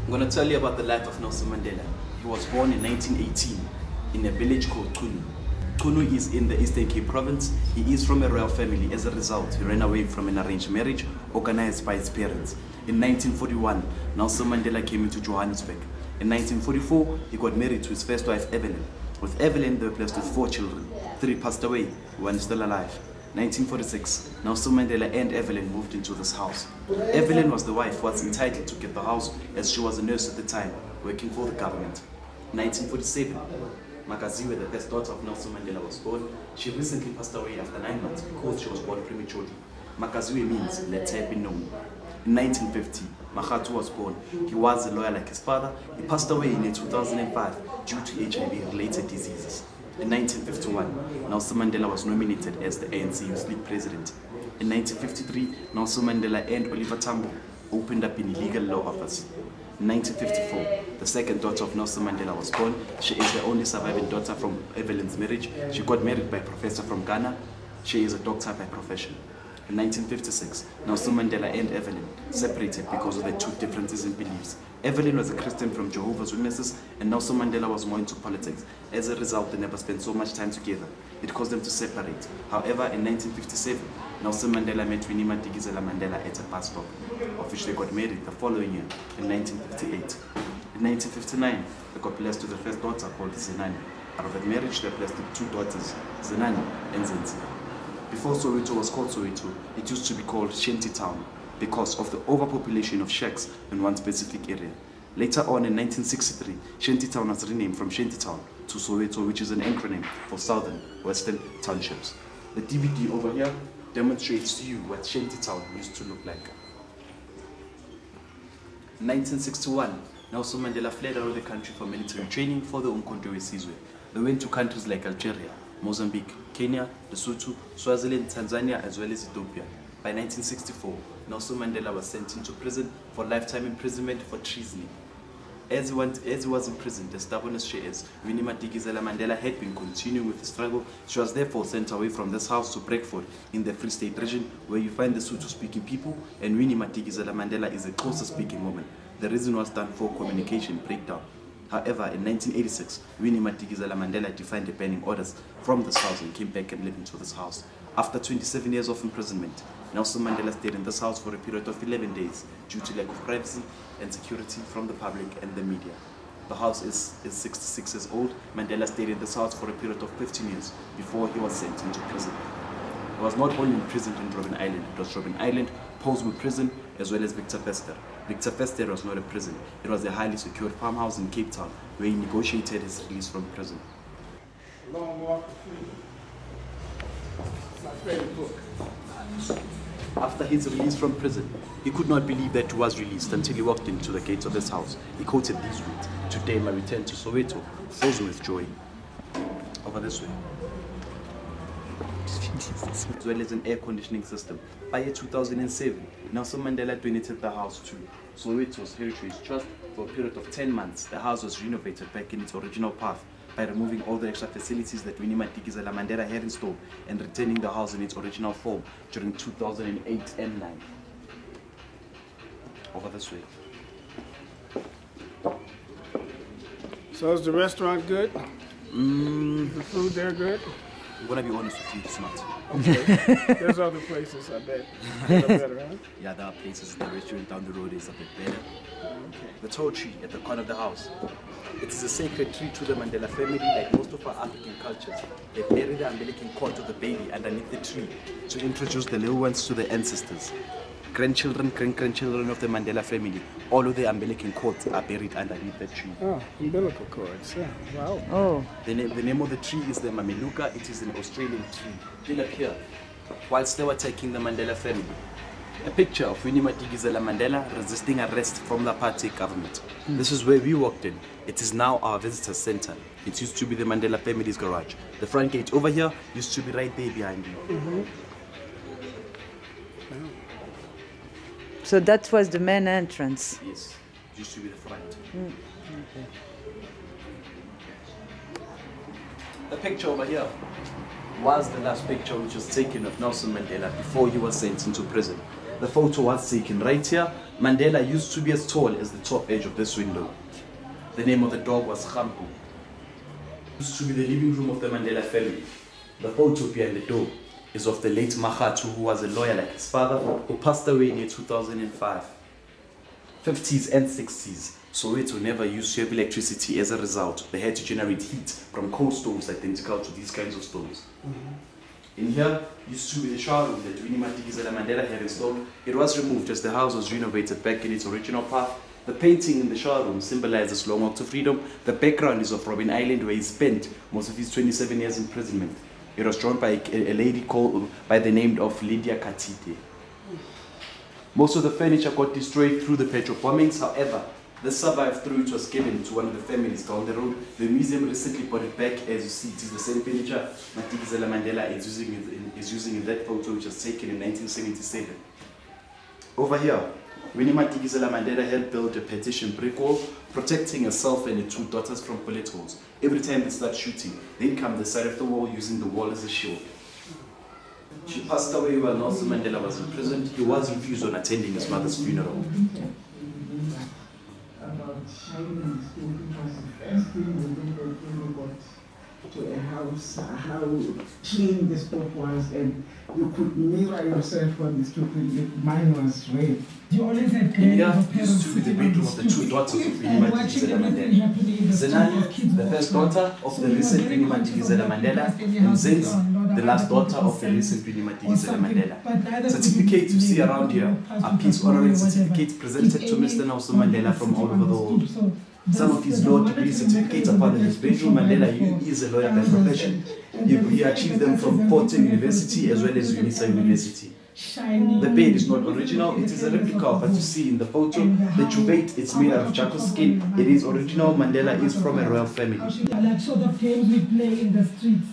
I'm going to tell you about the life of Nelson Mandela. He was born in 1918 in a village called Qunu. Qunu is in the Eastern Cape province. He is from a royal family. As a result, he ran away from an arranged marriage organized by his parents. In 1941, Nelson Mandela came into Johannesburg. In 1944, he got married to his first wife, Evelyn. With Evelyn, they were blessed with 4 children. 3 passed away, 1 is still alive. 1946, Nelson Mandela and Evelyn moved into this house. Evelyn was the wife who was entitled to get the house as she was a nurse at the time, working for the government. 1947, Makaziwe, the first daughter of Nelson Mandela, was born. She recently passed away after 9 months because she was born prematurely. Makaziwe means let her be known. In 1950, Makatu was born. He was a lawyer like his father. He passed away in 2005 due to HIV-related diseases. In 1951, Nelson Mandela was nominated as the ANC Youth League president. In 1953, Nelson Mandela and Oliver Tambo opened up an illegal law office. In 1954, the second daughter of Nelson Mandela was born. She is the only surviving daughter from Evelyn's marriage. She got married by a professor from Ghana. She is a doctor by profession. In 1956, Nelson Mandela and Evelyn separated because of their 2 differences in beliefs. Evelyn was a Christian from Jehovah's Witnesses, and Nelson Mandela was more into politics. As a result, they never spent so much time together. It caused them to separate. However, in 1957, Nelson Mandela met Winnie Madikizela Mandela at a bus stop. Officially got married the following year, in 1958. In 1959, they got blessed with the first daughter called Zenani. Out of that marriage, they were blessed with 2 daughters, Zenani and Zenzi. Before Soweto was called Soweto, it used to be called Shantytown because of the overpopulation of shacks in one specific area. Later on in 1963, Shantytown was renamed from Shantytown to Soweto, which is an acronym for Southern Western Townships. The DVD over here demonstrates to you what Shantytown used to look like. In 1961, Nelson Mandela fled out of the country for military training for the Umkhonto weSizwe. They went to countries like Algeria, Mozambique, Kenya, Lesotho, Swaziland, Tanzania, as well as Ethiopia. By 1964, Nelson Mandela was sent into prison for lifetime imprisonment for treason. As he was in prison, the stubborn as she is, Winnie Madikizela Mandela had been continuing with the struggle. She was therefore sent away from this house to Brakeford in the Free State region, where you find the Sotho-speaking people, and Winnie Madikizela Mandela is a closer-speaking woman. The reason was done for communication breakdown. However, in 1986, Winnie Madikizela Mandela defied the banning orders from this house and came back and lived into this house. After 27 years of imprisonment, Nelson Mandela stayed in this house for a period of 11 days due to lack of privacy and security from the public and the media. The house is 66 years old. Mandela stayed in this house for a period of 15 years before he was sent into prison. He was not only imprisoned in Robben Island, it was Robben Island, Poleswood Prison, as well as Victor Verster. Victor Verster was not a prison, it was a highly secured farmhouse in Cape Town where he negotiated his release from prison. Long Walk of Freedom. It's my favorite book. After his release from prison, he could not believe that he was released until he walked into the gates of his house. He quoted these words, "Today my return to Soweto fills me with joy." Over this way. As well as an air conditioning system. By year 2007, Nelson Mandela donated the house to Soweto's Heritage Trust for a period of 10 months. The house was renovated back in its original path by removing all the extra facilities that Winnie Madikizela Mandela had installed and returning the house in its original form during 2008 and 9. Over this way. So is the restaurant good? The food there good? I'm gonna be honest with you, it's not. Okay. There's other places, I bet. That are better, huh? Yeah, there are places. The restaurant down the road is a bit better. Okay. The tall tree at the corner of the house. It is a sacred tree to the Mandela family, like most of our African cultures. They bury the umbilical cord of the baby underneath the tree to introduce the little ones to the ancestors. Grandchildren, great-grandchildren of the Mandela family, all of the umbilical cords are buried underneath the tree. Oh, umbilical cords, yeah. Wow. Oh. The name of the tree is the Mameluka. It is an Australian tree. Still up here, whilst they were taking the Mandela family. A picture of Winnie Madikizela Mandela resisting arrest from the apartheid government. This is where we walked in. It is now our visitor center. It used to be the Mandela family's garage. The front gate over here used to be right there behind you. So that was the main entrance? Yes, it used to be the front. Okay. The picture over here was the last picture which was taken of Nelson Mandela before he was sent into prison. The photo was taken right here. Mandela used to be as tall as the top edge of this window. The name of the dog was Khampu. Used to be the living room of the Mandela family. The photo behind the door is of the late Mahatu, who was a lawyer like his father, who passed away in 2005. 50s and 60s, Soweto never used to have electricity. As a result, they had to generate heat from coal stoves identical to these kinds of stoves. In here used to be the shower room that Winnie Madikizela Mandela had installed. It was removed as the house was renovated back in its original path. The painting in the shower room symbolizes long walk to freedom. The background is of Robben Island, where he spent most of his 27 years imprisonment. It was drawn by a lady called by the name of Lydia Katite. Most of the furniture got destroyed through the petrol bombings. However, this survived through it was given to one of the families down the road. The museum recently brought it back. As you see, it is the same furniture Madikizela Mandela is using in that photo, which was taken in 1977. Over here, Winnie Madikizela Mandela helped build a partition brick wall, protecting herself and her two daughters from bullet holes. Every time they start shooting, they come the side of the wall, using the wall as a shield. She passed away while Nelson Mandela was imprisoned. He was refused on attending his mother's funeral. About shining school, it was the first thing when we got to a house, how clean the stove was, and you could mirror yourself on the stove. Mine was red. You always had Here used to be the bedroom of the two daughters of Winnie Madikizela Mandela. Zenani, the first daughter of the recent Winnie Madikizela Mandela, and Zenzi, the last daughter of the recent Winnie Madikizela Mandela. Certificates you see around here are peace honoring certificates presented to Mr. Nelson Mandela from all over the world. Some of his law degree certificates are found in his bedroom. Mandela is a lawyer by profession. He achieved them from Porton University as well as Unisa University. The bed is not original, it is a replica, but you see in the photo, the Jubate, it's made out of jackal skin. It is original. Mandela is from a royal family. Like sort of games we play in the streets.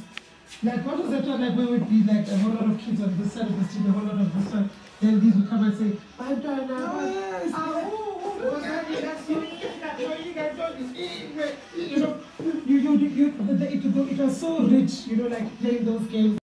Like what was that one, like where would be like a whole lot of kids on this side of the street, a whole lot of this side. Then these would come and say, you know, it was so rich, you know, like playing those games.